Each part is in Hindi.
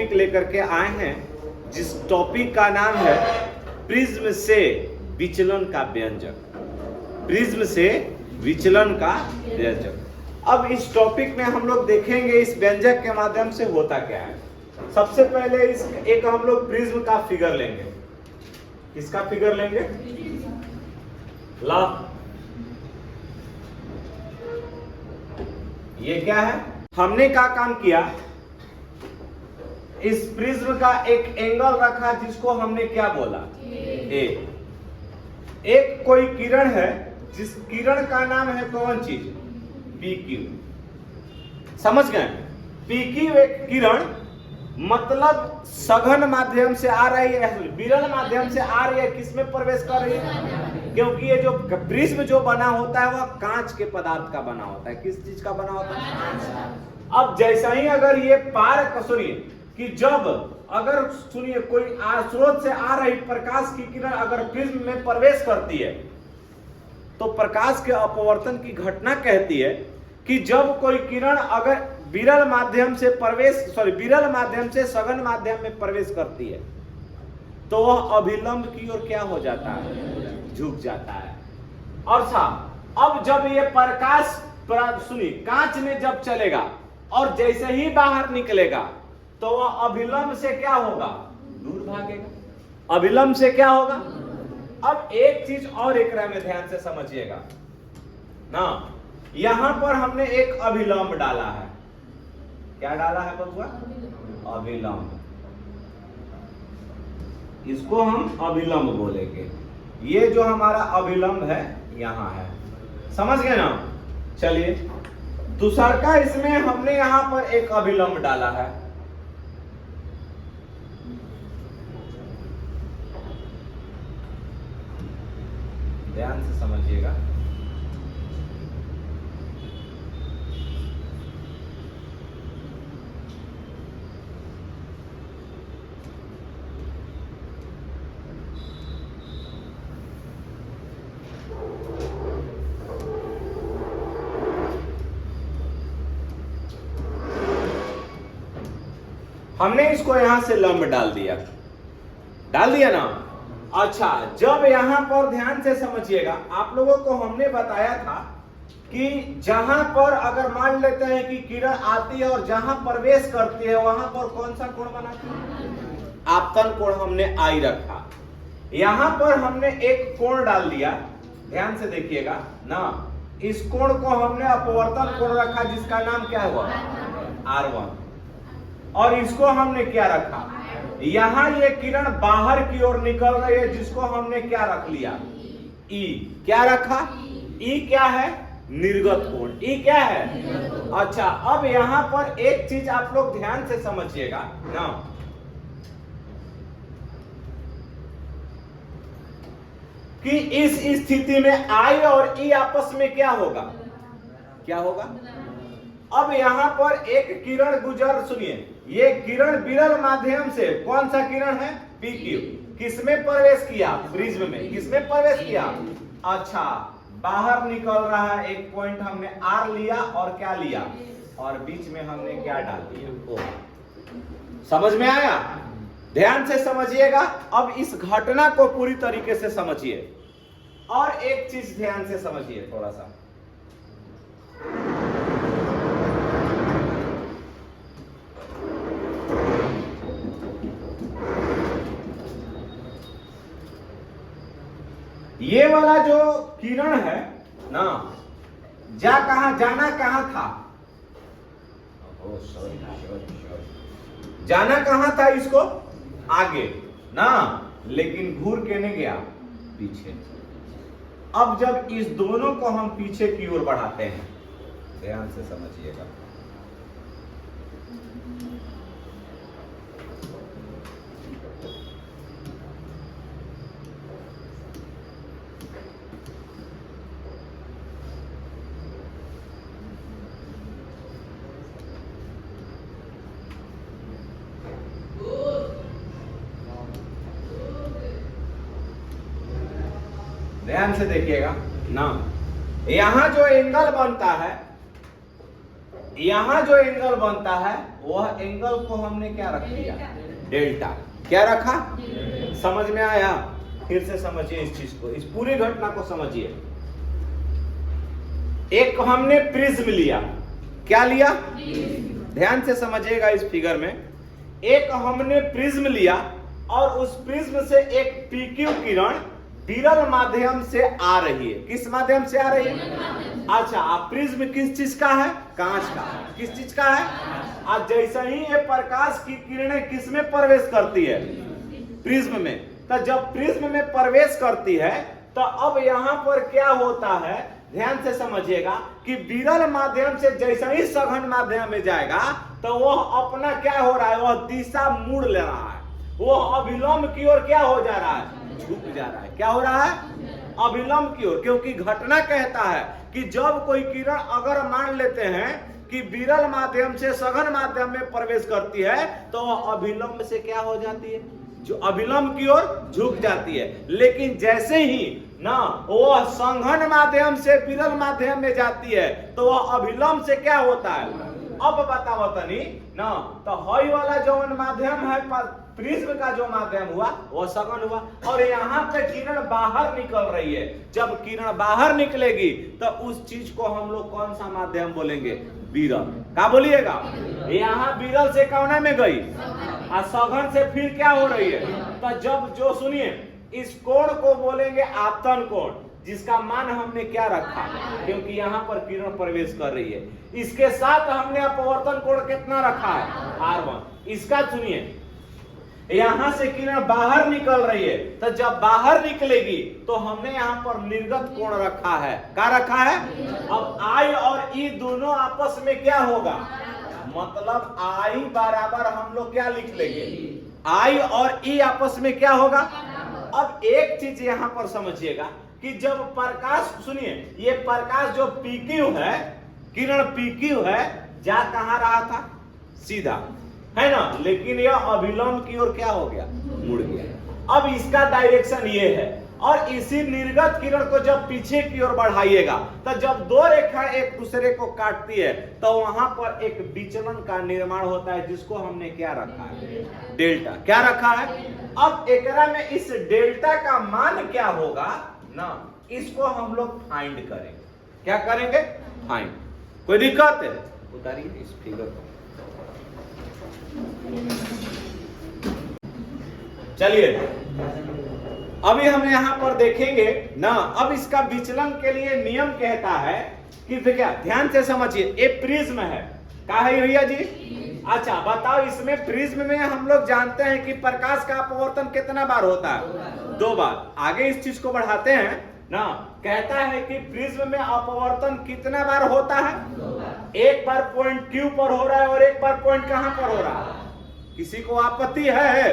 टॉपिक लेकर के आए हैं जिस टॉपिक का नाम है प्रिज्म से विचलन का व्यंजक। प्रिज्म से विचलन का व्यंजक। अब इस टॉपिक में हम लोग देखेंगे इस व्यंजक के माध्यम से होता क्या है। सबसे पहले इस एक हम लोग प्रिज्म का फिगर लेंगे। किसका फिगर लेंगे? ला। ये क्या है? हमने क्या काम किया, इस प्रिज्म का एक एंगल रखा जिसको हमने क्या बोला? ए। एक कोई किरण है जिस किरण का नाम है कौन चीज? P Q. समझ गए? पी क्यू एक किरण मतलब सघन माध्यम से आ रही है, विरल माध्यम से आ रही है। किसमें प्रवेश कर रही है? क्योंकि ये जो प्रिज्म जो बना होता है वह कांच के पदार्थ का बना होता है। किस चीज का बना होता है? अब जैसा ही अगर ये पार सुनिए कि जब अगर सुनिए कोई स्रोत से आ रही प्रकाश की किरण अगर प्रिज्म में प्रवेश करती है तो प्रकाश के अपवर्तन की घटना कहती है कि जब कोई किरण अगर विरल माध्यम से विरल माध्यम से सघन माध्यम में प्रवेश करती है तो वह अभिलंब की ओर क्या हो जाता है? झुक जाता है। और अब जब ये प्रकाश सुनिए कांच में जब चलेगा और जैसे ही बाहर निकलेगा तो वह अभिलंब से क्या होगा? दूर भागेगा। अभिलंब से क्या होगा? अब एक चीज और एकरा में ध्यान से समझिएगा ना, यहां पर हमने एक अभिलंब डाला है। क्या डाला है बबुआ? अभिलंब। इसको हम अभिलंब बोलेंगे। ये जो हमारा अभिलंब है यहां है। समझ गए ना? चलिए दूसरा का इसमें हमने यहां पर एक अभिलंब डाला है। ध्यान से समझिएगा। हमने इसको यहां से लंब डाल दिया ना। अच्छा, जब यहां पर ध्यान से समझिएगा, आप लोगों को हमने बताया था कि जहां पर अगर मान लेते हैं कि किरण आती है और जहां प्रवेश करती है वहां पर कौन सा कोण बनाती है? आपतन कोण हमने आई रखा। यहां पर हमने एक कोण डाल दिया। ध्यान से देखिएगा ना, इस कोण को हमने अपवर्तन कोण रखा जिसका नाम क्या हुआ? R1। और इसको हमने क्या रखा? यहां ये किरण बाहर की ओर निकल रही है जिसको हमने क्या रख लिया? ई। क्या रखा? ई क्या है? निर्गत कोण। ई क्या है? अच्छा, अब यहां पर एक चीज आप लोग ध्यान से समझिएगा ना, कि इस स्थिति में आई और ई आपस में क्या होगा? क्या होगा? अब यहां पर एक किरण सुनिए, ये किरण विरल माध्यम से कौन सा किरण है? PQ। किसमें प्रवेश किया? प्रिज्म में। किसमें प्रवेश किया? अच्छा, बाहर निकल रहा है एक पॉइंट हमने R लिया और क्या लिया? और बीच में हमने क्या डाल दिया? O। समझ में आया? ध्यान से समझिएगा। अब इस घटना को पूरी तरीके से समझिए और एक चीज ध्यान से समझिए थोड़ा सा। ये वाला जो किरण है ना, जाना कहां था? जाना कहां था इसको? आगे ना, लेकिन घूर के नहीं गया, पीछे। अब जब इस दोनों को हम पीछे की ओर बढ़ाते हैं, ध्यान से समझिएगा, ध्यान से देखिएगा ना, यहां जो एंगल बनता है यहां जो एंगल बनता है वह एंगल को हमने क्या रख दिया, डेल्टा। क्या रखा, समझ में आया? फिर से समझिए इस चीज को, इस पूरी घटना को समझिए। एक हमने प्रिज्म लिया, क्या लिया, ध्यान से समझिएगा इस फिगर में। एक हमने प्रिज्म लिया और उस प्रिज्म से एक पीक्यू किरण विरल माध्यम से आ रही है। किस माध्यम से आ रही है? अच्छा, आप प्रिज्म किस चीज का है? कांच का। किस चीज का है? आज जैसे ही ये प्रकाश की किरणें किस में प्रवेश करती है? प्रिज्म में। तो जब प्रिज्म में प्रवेश करती है तो अब यहां पर क्या होता है, ध्यान से समझिएगा कि विरल माध्यम से जैसे ही सघन माध्यम में जाएगा तो वह अपना क्या हो रहा है, वह दिशा मोड़ ले रहा है, वह अभिलंब की ओर क्या हो जा रहा है, झुक जा रहा है। क्या हो रहा है? अभिलंब की ओर। क्योंकि घटना कहता है कि जब कोई किरण अगर मान लेते हैं कि विरल माध्यम से सघन माध्यम में प्रवेश करती है तो वह अभिलंब से क्या हो जाती है, जो अभिलंब की ओर झुक जाती है। लेकिन जैसे ही ना वह सघन माध्यम से विरल माध्यम में जाती है तो वह अभिलंब से क्या होता है। अब बताओ तनी ना, तो हई वाला जो माध्यम है प्रिज्म का जो माध्यम हुआ वह सघन हुआ और यहाँ पे किरण बाहर निकल रही है। जब किरण बाहर निकलेगी तो उस चीज को हम लोग कौन सा माध्यम बोलेंगे, विरल। क्या बोलिएगा? यहाँ विरल से कौन में गई और सघन से फिर क्या हो रही है। तो जब जो सुनिए इस कोण को बोलेंगे आपतन कोण, जिसका मान हमने क्या रखा, क्योंकि यहाँ पर किरण प्रवेश कर रही है। इसके साथ हमने अपवर्तन कोण कितना रखा है, R1। इसका सुनिए, यहां से किरण बाहर निकल रही है तो जब बाहर निकलेगी तो हमने यहां पर निर्गत कोण रखा है। क्या रखा है? अब I और E दोनों आपस में क्या होगा, मतलब I बराबर हम लोग क्या लिख लेंगे, I और E आपस में क्या होगा। अब एक चीज यहां पर समझिएगा कि जब प्रकाश, सुनिए, ये प्रकाश जो PQ है, किरण PQ है, जा कहां रहा था, सीधा है ना, लेकिन यह अभिलंब की ओर क्या हो गया, मुड़ गया। अब इसका डायरेक्शन ये है और इसी निर्गत किरण को जब पीछे की ओर बढ़ाइएगा तो जब दो रेखा एक दूसरे को काटती है तो वहां पर एक विचलन का निर्माण होता है, जिसको हमने क्या रखा है, डेल्टा। क्या रखा है? अब एकरा में इस डेल्टा का मान क्या होगा ना, इसको हम लोग फाइंड करेंगे। क्या करेंगे? फाइंड। कोई दिक्कत है? उतारिए इस फिगर को। चलिए अभी हम यहां पर देखेंगे ना, अब इसका विचलन के लिए नियम कहता है कि क्या, ध्यान से समझिए, ये प्रिज्म है। क्या है भैया जी? अच्छा बताओ, इसमें प्रिज्म में हम लोग जानते हैं कि प्रकाश का अपवर्तन कितना बार होता है, 2 बार। आगे इस चीज को बढ़ाते हैं ना, कहता है कि प्रिज्म में अपवर्तन कितना बार होता है, 1 बार पॉइंट Q पर हो रहा है और 1 बार पॉइंट कहां पर हो रहा है। किसी को आपत्ति है?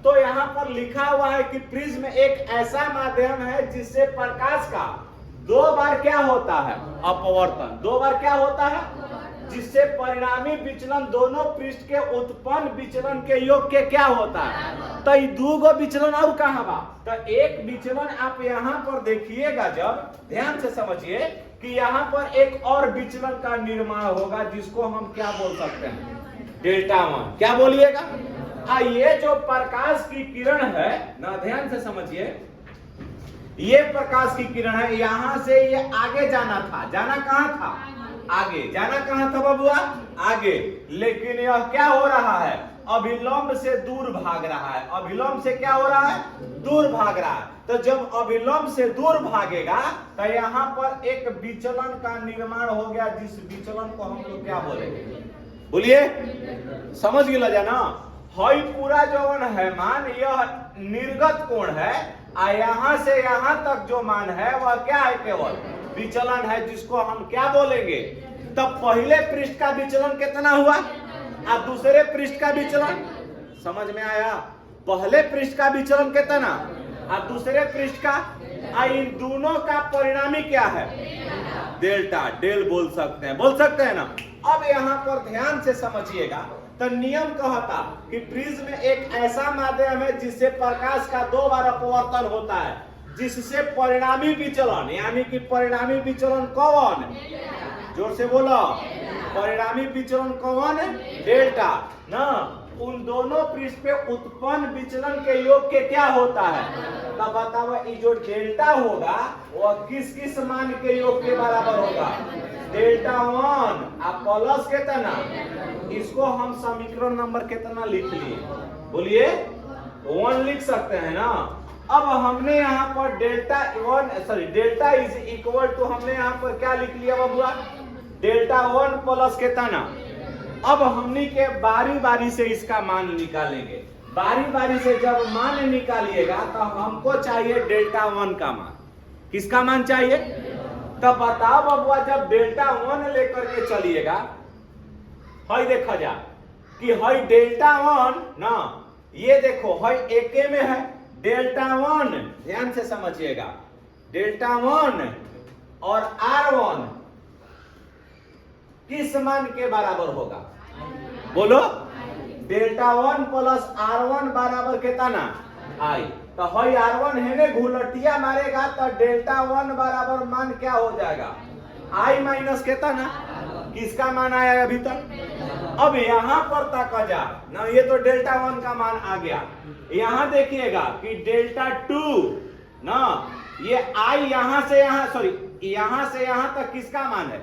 तो यहां पर लिखा हुआ है कि प्रिज्म एक ऐसा माध्यम है जिससे प्रकाश का 2 बार क्या होता है, अपवर्तन। 2 बार क्या होता है, जिससे परिणामी विचलन दोनों पृष्ठ के उत्पन्न विचलन के योग के क्या होता है। तो ये 2 विचलन और कहां बा, तो एक विचलन आप यहां पर देखिएगा, जब ध्यान से समझिए कि यहां पर एक और विचलन का निर्माण होगा, जिसको हम क्या बोल सकते हैं, डेल्टा 1। क्या बोलिएगा? ये जो प्रकाश की किरण है ना, ध्यान से समझिए, ये प्रकाश की किरण है, यहां से ये आगे जाना था, जाना कहां था, आगे। जाना कहां था बबुआ, आगे। लेकिन यह क्या हो रहा है, अभिलंब से दूर भाग रहा है। अभिलंब से क्या हो रहा है, दूर भाग रहा है। तो जब अभिलंब से दूर भागेगा तो यहाँ पर एक विचलन का निर्माण हो गया, जिस विचलन को हम लोग क्या बोलेंगे, बोलिए, समझ गया जाना। हई पूरा जौन है मान, यह निर्गत कोण है, यहां से यहां तक जो मान है वह क्या है, केवल विचलन है, जिसको हम क्या बोलेंगे। तब पहले पृष्ठ का विचलन कितना हुआ और दूसरे पृष्ठ का विचलन, समझ में आया? पहले पृष्ठ का विचलन कितना और दूसरे पृष्ठ का, इन दोनों का परिणामी क्या है, डेल्टा। डेल बोल सकते हैं ना। अब यहाँ पर ध्यान से समझिएगा, तो नियम कहता कि प्रिज्म एक ऐसा माध्यम है जिससे प्रकाश का 2 बार अपवर्तन होता है, जिससे परिणामी विचलन, यानी कि परिणामी विचलन कौन, जोर से बोलो, परिणामी विचलन कौन है? डेल्टा ना। उन दोनों पृष्ठ पे उत्पन्न विचलन के योग के क्या होता है? तब बताओ ये जो डेल्टा होगा वो किस किस मान के योग के बराबर होगा? डेल्टा 1 आप प्लस कितना, इसको हम समीकरण नंबर कितना लिख लिए? बोलिए 1 लिख सकते हैं ना। अब हमने यहाँ पर डेल्टा इज इक्वल टू हमने यहाँ पर क्या लिख लिया बबुआ? डेल्टा 1 प्लस कितना। अब हमने के बारी बारी से इसका मान निकालेंगे। बारी बारी से जब मान निकालिएगा तो हमको चाहिए डेल्टा 1 का मान। किसका मान चाहिए? तब बताओ बबुआ जब डेल्टा 1 लेकर के चलिएगा, हई देखा जा कि हई डेल्टा 1 ना, ये देखो हई एके में है डेल्टा 1, ध्यान से समझिएगा। डेल्टा 1 और R1 किस मान के बराबर होगा? बोलो। डेल्टा 1 प्लस R1 बराबर कितना? आई। तो हई R1 है ने घुलटिया मारेगा तो डेल्टा 1 बराबर मान क्या हो जाएगा? आई माइनस कितना? किसका मान आया अभी तक? अब यहां पर तक जा ना, ये तो डेल्टा 1 का मान आ गया। यहां देखिएगा कि डेल्टा 2 ना, ये आई यहां से यहां तक किसका मान है?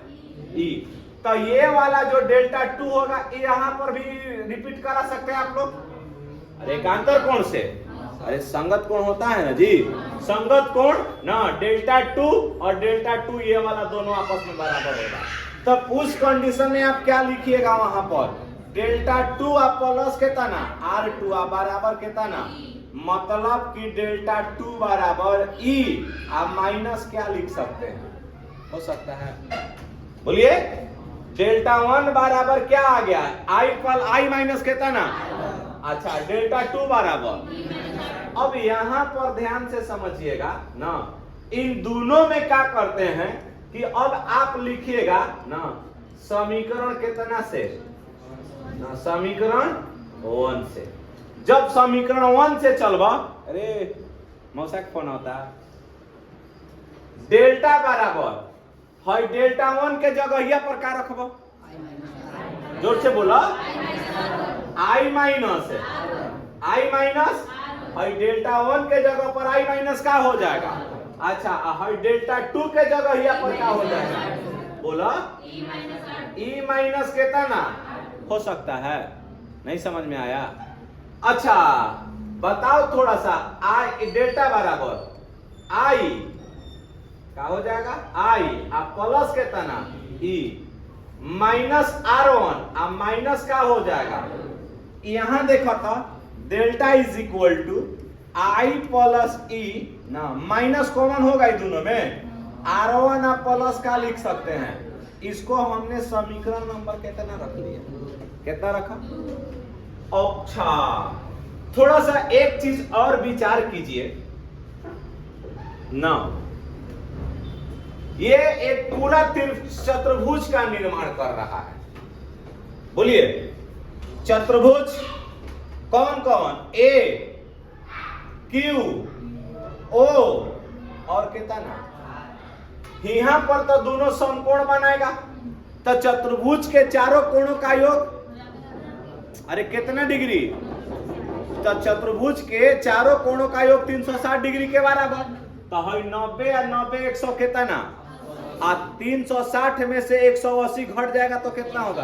ई। तो ये वाला जो डेल्टा 2 होगा यहां पर भी रिपीट करा सकते हैं आप लोग। अरे एकांतर कोण से, अरे संगत कोण होता है ना जी, संगत कोण ना। डेल्टा 2 और डेल्टा 2 ये वाला दोनों आपस में बराबर होगा। तब उस कंडीशन में आप क्या लिखिएगा वहां पर? डेल्टा 2 आप प्लस कितना, R2 आप बराबर कितना, मतलब कि डेल्टा 2 बराबर ई। आप माइनस क्या लिख सकते हैं? हो सकता है, बोलिए। डेल्टा 1 बराबर क्या आ गया? आई माइनस कितना? अच्छा, डेल्टा 2 बराबर। अब यहां पर ध्यान से समझिएगा ना, इन दोनों में क्या करते हैं कि अब आप लिखिएगा ना समीकरण कितना से ना, समीकरण 1 से। जब समीकरण 1 से चलबा, अरे मौसा का फोन होता, डेल्टा बराबर हई डेल्टा 1 के जगह पर क्या रखबो? जोर से बोला। आई माइनस हई डेल्टा 1 के जगह पर आई माइनस का हो जाएगा। अच्छा, हई डेल्टा 2 के जगह पर क्या हो जाएगा? बोला ई माइनस कितना हो सकता है? नहीं समझ में आया? अच्छा बताओ थोड़ा सा। आई डेल्टा बराबर आई क्या हो जाएगा? आई आप प्लस कितना ई माइनस R1 आप माइनस का हो जाएगा। यहां देखो तो delta is equal to I plus E ना, माइनस कॉमन होगा इन दोनों में। R1 आप प्लस का लिख सकते हैं। इसको हमने समीकरण नंबर कितना रख लिया? कितना रखा? अच्छा, थोड़ा सा एक चीज और विचार कीजिए ना, ये एक पूरा चतुर्भुज का निर्माण कर रहा है। बोलिए चतुर्भुज कौन कौन? ए, क्यू, ओ और कितना? यहां पर तो दोनों समकोण बनाएगा, तो चतुर्भुज के चारों कोणों का योग, अरे कितना डिग्री? तो चतुर्भुज के चारों कोणों का योग 360 डिग्री के बराबर। तो 90 और 90 100 कितना? 360 में से 180 घट जाएगा तो कितना होगा?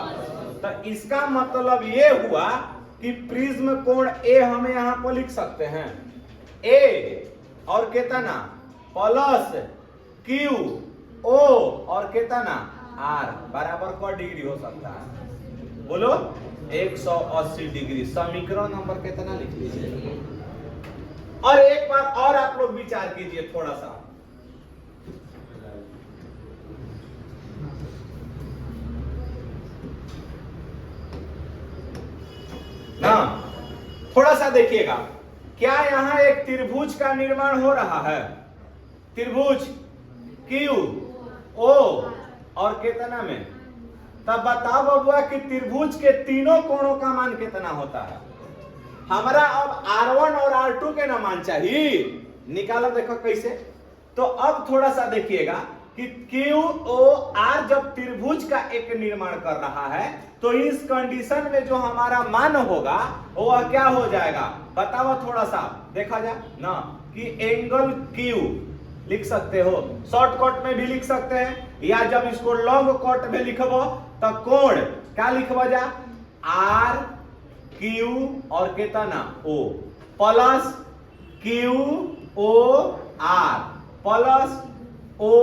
तो इसका मतलब ये हुआ कि प्रिज्म कोण ए हमें यहां पर लिख सकते हैं। ए और कितना प्लस क्यू ओ और कितना आर बराबर का डिग्री हो सकता है? बोलो 180 डिग्री। समीकरण नंबर कितना लिख लीजिए। और एक बार और आप लोग विचार कीजिए थोड़ा सा ना, थोड़ा सा देखिएगा। क्या यहां एक त्रिभुज का निर्माण हो रहा है? त्रिभुज क्यू ओ और कितना में? तब बताओ बबुआ कि त्रिभुज के तीनों कोणों का मान कितना होता है? हमारा अब R1 और R2 के ना मान चाहिए, निकालो देखो कैसे। तो अब थोड़ा सा देखिएगा कि क्यू ओ आर जब त्रिभुज का एक निर्माण कर रहा है तो इस कंडीशन में जो हमारा मान होगा वो क्या हो जाएगा बताओ थोड़ा सा देखा जाए ना कि एंगल क्यू लिख सकते हो, शॉर्टकट में भी लिख सकते हैं, या जब इसको लॉन्ग कट में लिखबो तो कोण क्या लिखबो जा आर क्यू और कितना O plus Q O R plus O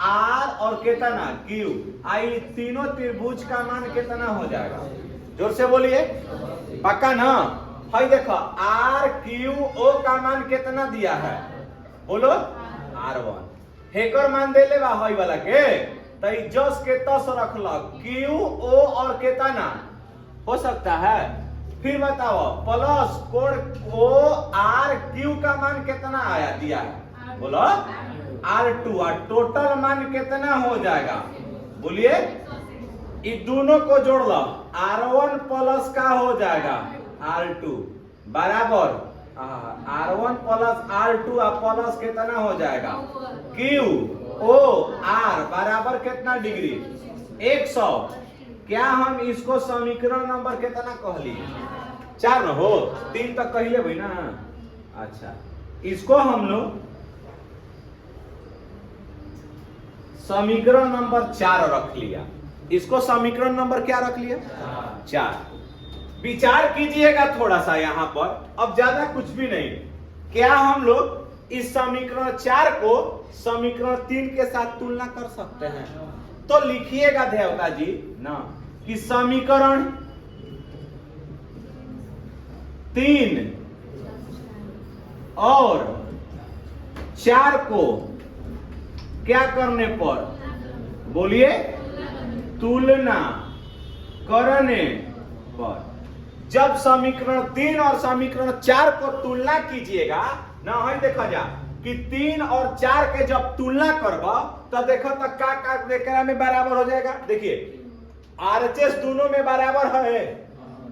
R और कितना क्यू आई तीनों त्रिभुज का मान कितना हो जाएगा जोर से बोलिए पक्का ना। भाई देखो आर क्यू ओ का मान कितना दिया है बोलो R1 हेकर मान दे ले भाई वाला के तई जस के तस रखल क्यू ओ और कितना हो सकता है फिर बताओ प्लस कोण ओ आर क्यू का मान कितना आया दिया है बोलो R2 और टोटल मान कितना हो जाएगा बोलिए इ दोनों को जोड़ लो R1 प्लस का हो जाएगा R2 बराबर R1 प्लस R2 प्लस कितना हो जाएगा Q O R बराबर कितना डिग्री 100। क्या हम इसको समीकरण नंबर कितना कह लिए 4 न हो 3 तक कह ले भाई ना। अच्छा इसको हम लोग समीकरण नंबर 4 रख लिया, इसको समीकरण नंबर क्या रख लिया 4। विचार कीजिएगा थोड़ा सा यहां पर, अब ज्यादा कुछ भी नहीं। क्या हम लोग इस समीकरण 4 को समीकरण 3 के साथ तुलना कर सकते हैं? तो लिखिएगा देवता जी ना कि समीकरण 3 और 4 को क्या करने पर बोलिए तुलना करने पर। जब समीकरण 3 और समीकरण 4 को तुलना कीजिएगा ना, है देखा जा कि 3 और 4 के जब तुलना करबा तो देखो तो का देखने में बराबर हो जाएगा। देखिए आरएचएस दोनों में बराबर है,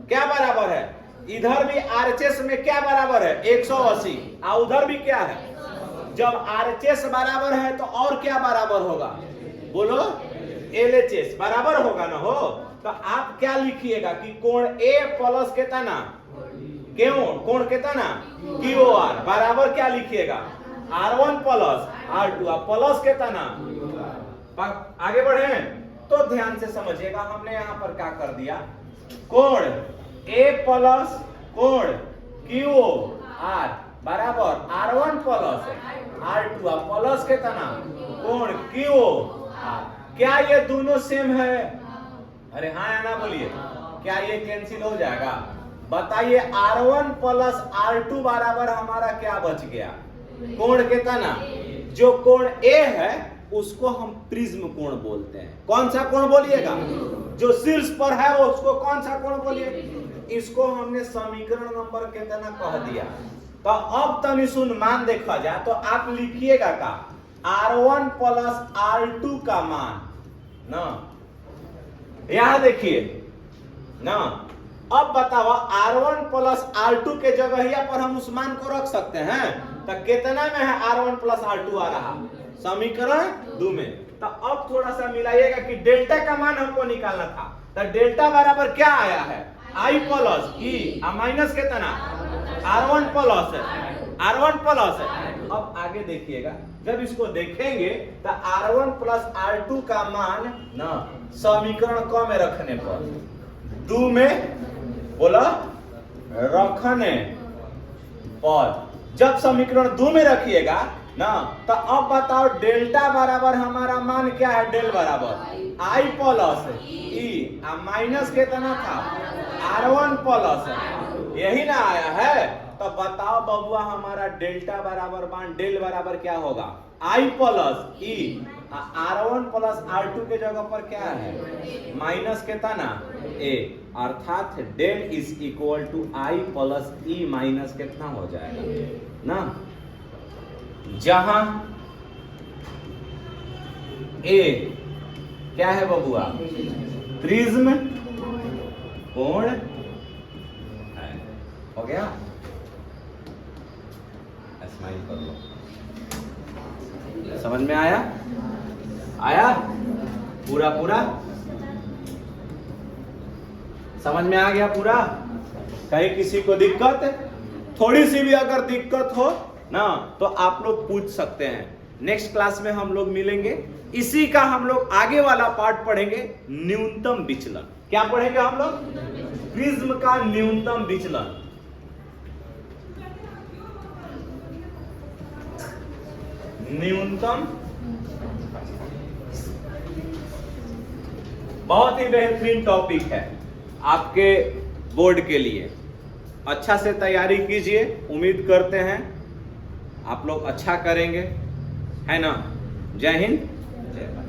क्या बराबर है? इधर भी आरएचएस में क्या बराबर है 180 और उधर भी क्या है। जब आरएचएस बराबर है तो और क्या बराबर होगा बोलो एलएचएस बराबर होगा ना हो। तो आप क्या लिखिएगा कि कोण ए प्लस कितना क्यों कोण कितना क्यूआर बराबर क्या लिखिएगा R1 प्लस R2 प्लस कितना। आगे बढ़े तो ध्यान से समझिएगा, हमने यहां पर क्या कर दिया कोण ए प्लस कोण क्यूआर बराबर R1 प्लस R2 प्लस कितना कोण क्यूआर। क्या ये दोनों सेम है? अरे हाँ या ना बोलिए, क्या ये कैंसिल हो जाएगा? बताइए R1 प्लस R2 बराबर हमारा क्या बच गया कोण कितना। जो कोण A है उसको हम प्रिज्म कोण बोलते हैं। कौन सा कोण बोलिएगा? जो शीर्ष पर है वो उसको कौन सा कोण बोलिए। इसको हमने समीकरण नंबर कितना कह दिया। तो अब तनी सुन मान देखा जाए तो आप लिखिएगा का R1 प्लस R2 का मान ना, यहां देखिए ना। अब बताओ R1 प्लस R2 के जगह पर हम उस मान को रख सकते हैं। तो कितना में है R1 प्लस R2 आ रहा समीकरण 2 में। तो अब थोड़ा सा मिलाइएगा कि डेल्टा का मान हमको निकालना था। तो डेल्टा बराबर क्या आया है I प्लस ई माइनस कितना R1 प्लस है R1 प्लस है। अब आगे देखिएगा जब इसको देखेंगे तो R1 प्लस R2 का मान ना समीकरण क में रखने पर 2 में बोला रखने पर जब समीकरण 2 में रखिएगा ना तो अब बताओ डेल्टा बराबर हमारा मान क्या है। डेल बराबर I प्लस ई माइनस कितना था R1 प्लस यही ना आया है। तो बताओ बबुआ हमारा डेल्टा बराबर मान डेल बराबर क्या होगा I plus E R1 plus R2 के जगह पर क्या है माइनस कितना A, अर्थात del is equal to I plus E minus कितना हो जाएगा ना। जहां A क्या है बबुआ प्रिज्म कोण हो गया। स्माइल कर लो, समझ में आया। आया? पूरा पूरा समझ में आ गया पूरा? कहीं किसी को दिक्कत, थोड़ी सी भी अगर दिक्कत हो ना तो आप लोग पूछ सकते हैं। नेक्स्ट क्लास में हम लोग मिलेंगे, इसी का हम लोग आगे वाला पार्ट पढ़ेंगे, न्यूनतम विचलन। क्या पढ़ेंगे हम लोग? प्रिज्म का न्यूनतम विचलन। न्यूनतम, बहुत ही बेहतरीन टॉपिक है आपके बोर्ड के लिए। अच्छा से तैयारी कीजिए, उम्मीद करते हैं आप लोग अच्छा करेंगे, है ना? जय हिंद, जय भारत।